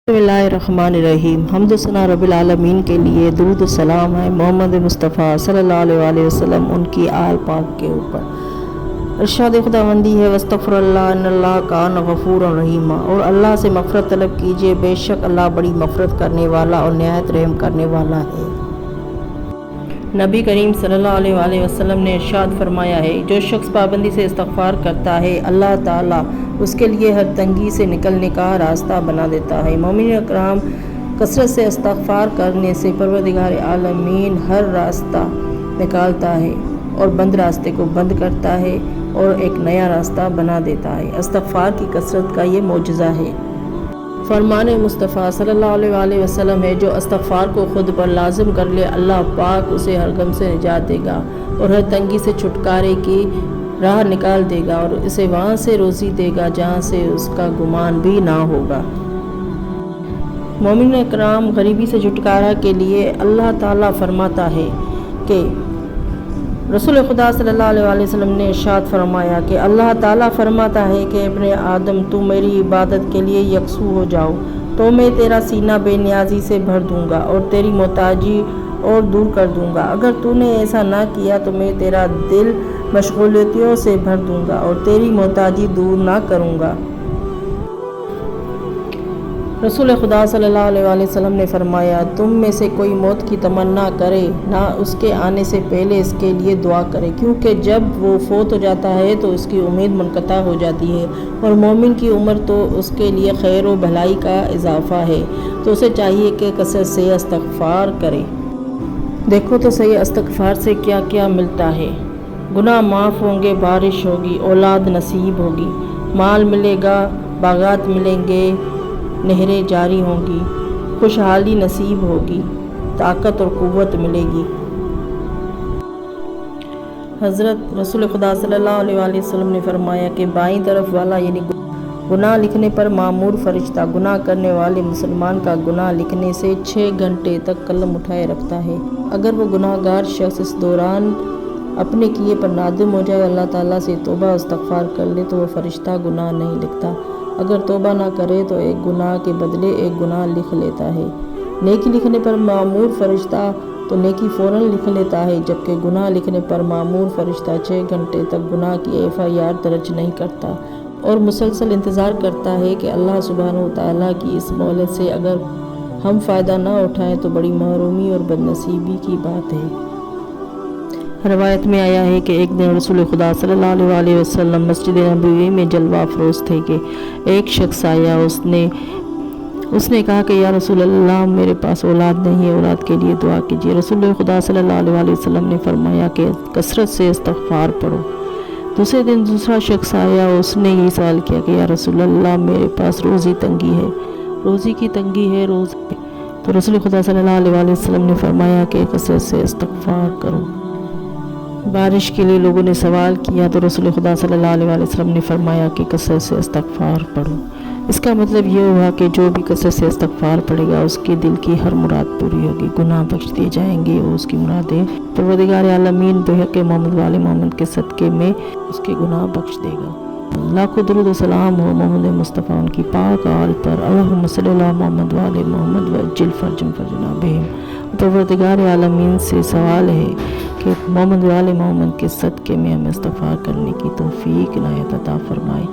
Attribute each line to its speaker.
Speaker 1: बिस्मिल्लाहिर्रहमानिर्रहीम। हम्द व सना रब्बिल आलमीन के लिए दुरूद व सलाम है मोहम्मद मुस्तफ़ा सल्लल्लाहु अलैहि वसल्लम उनकी आल पाक के ऊपर। इरशाद खुदावंदी है वस्तग़फिरुल्लाह इन्नल्लाह कान गफ़ूरन रहीमा, और अल्लाह से मग़फ़िरत तलब कीजिए, बेशक अल्लाह बड़ी मग़फ़िरत करने वाला और निहायत रहम करने वाला है। नबी करीम सल्लल्लाहु अलैहि वसल्लम ने इरशाद फरमाया है, जो शख्स पाबंदी से इस्तग़फ़ार करता है अल्लाह ताला उसके लिए हर तंगी से निकलने का रास्ता बना देता है। मोमिन इकराम कसरत से इस्तग़फ़ार करने से परवरदिगार आलमीन हर रास्ता निकालता है और बंद रास्ते को बंद करता है और एक नया रास्ता बना देता है। इस्तग़फ़ार की कसरत का ये मोजज़ा है। फरमान मुस्तफ़ा सल्लल्लाहु अलैहि वसल्लम है, जो इस्तग़फ़ार को खुद पर लाजिम कर ले अल्लाह पाक उसे हर गम से निजात देगा और हर तंगी से छुटकारे की राह निकाल देगा और इसे वहाँ से रोज़ी देगा जहाँ से उसका गुमान भी ना होगा। मोमिन इकराम गरीबी से छुटकारा के लिए अल्लाह ताला फरमाता है कि रसूल खुदा सल्लल्लाहु अलैहि वसल्लम ने इरशाद फरमाया कि अल्लाह ताला फरमाता है कि इब्ने आदम तू मेरी इबादत के लिए यकसू हो जाओ तो मैं तेरा सीना बेनियाजी से भर दूंगा और तेरी मोहताजी और दूर कर दूंगा। अगर तूने ऐसा ना किया तो मैं तेरा दिल मशगूलियतों से भर दूंगा और तेरी मोहताजी दूर ना करूंगा। रसूल खुदा सल्लल्लाहु अलैहि वसल्लम ने फरमाया, तुम में से कोई मौत की तमन्ना करे ना उसके आने से पहले इसके लिए दुआ करे, क्योंकि जब वो फोत हो जाता है तो उसकी उम्मीद मुनक़ता हो जाती है और मोमिन की उम्र तो उसके लिए खैर व भलाई का इजाफ़ा है, तो उसे चाहिए कि कसरत से इस्तग़फ़ार करे। देखो तो सही इस्तग़फ़ार से क्या क्या मिलता है। गुनाह माफ़ होंगे, बारिश होगी, औलाद नसीब होगी, माल मिलेगा, बागात मिलेंगे, नहरें जारी होंगी, खुशहाली नसीब होगी, ताकत और क़ुव्वत मिलेगी। हज़रत रसूल खुदा सल्लल्लाहु अलैहि वसल्लम ने फरमाया कि बाईं तरफ वाला यानी गुनाह लिखने पर मामूर फरिश्ता गुनाह करने वाले मुसलमान का गुनाह लिखने से 6 घंटे तक कलम उठाए रखता है। अगर वो गुनाहगार शख्स इस दौरान अपने किए पर नादिम हो जाए, अल्लाह ताला से तौबा इस्तग़फ़ार कर ले तो वह फरिश्ता गुनाह नहीं लिखता। अगर तौबा ना करे तो एक गुनाह के बदले एक गुनाह लिख लेता है। नेकी लिखने पर मामूर फरिश्ता तो नेकी फ़ौरन लिख लेता है, जबकि गुनाह लिखने पर मामूर फरिश्ता 6 घंटे तक गुनाह की FIR दर्ज नहीं करता और मुसलसल इंतज़ार करता है कि अल्लाह सुब्हानहू तआला की इस मोहलत से अगर हम फ़ायदा ना उठाएं तो बड़ी महरूमी और बदनसीबी की बात है। रवायत में आया है कि एक दिन रसूल खुदा सल्लल्लाहु अलैहि वसल्लम मस्जिद नबवी में जलवा अफरोज़ थे कि एक शख्स आया। उसने कहा कि या रसूल अल्लाह, मेरे पास औलाद नहीं है, औलाद के लिए दुआ कीजिए। रसूल खुदा सल्लल्लाहु अलैहि वसल्लम ने फरमाया कि कसरत से इस्तग़फ़ार पढ़ो। दूसरे दिन दूसरा शख्स आया, उसने यही सवाल किया कि या रसूल अल्लाह, मेरे पास रोज़ी तंगी है, रोज़ी की तंगी है रोज़ी। तो रसूल खुदा सल्लल्लाहु अलैहि वसल्लम ने फरमाया कि कसरत से इस्तग़फ़ार करो। बारिश के लिए लोगों ने सवाल किया तो रसूल खुदा सल्लल्लाहु अलैहि वसल्लम ने फरमाया कि कसरत से इस्तग़फ़ार पढ़ो। इसका मतलब ये हुआ कि जो भी कसरत से इस्तग़फ़ार पढ़ेगा उसके दिल की हर मुराद पूरी होगी, गुनाह बख्श दिए जाएंगे और उसकी मुरादें परवरदिगार आलमीन बेहक़ मोहम्मद वाले मोहम्मद के सदक़े में उसके गुनाह बख्श देगा। लाखों दुरूद व सलाम हो मोहम्मद मुस्तफ़ा उनकी पाक आल पर। अल्लाहुम्मा सल्लि अला मोहम्मद वाले मोहम्मद वअज्जिल फ़रजना बिहिम। परवरदिगार आलमीन से सवाल है कि मोहम्मद वाले मोहम्मद के सदक़े में हमें इस्तग़फ़ार करने की तौफ़ीक़ इनायत अता फ़रमाए।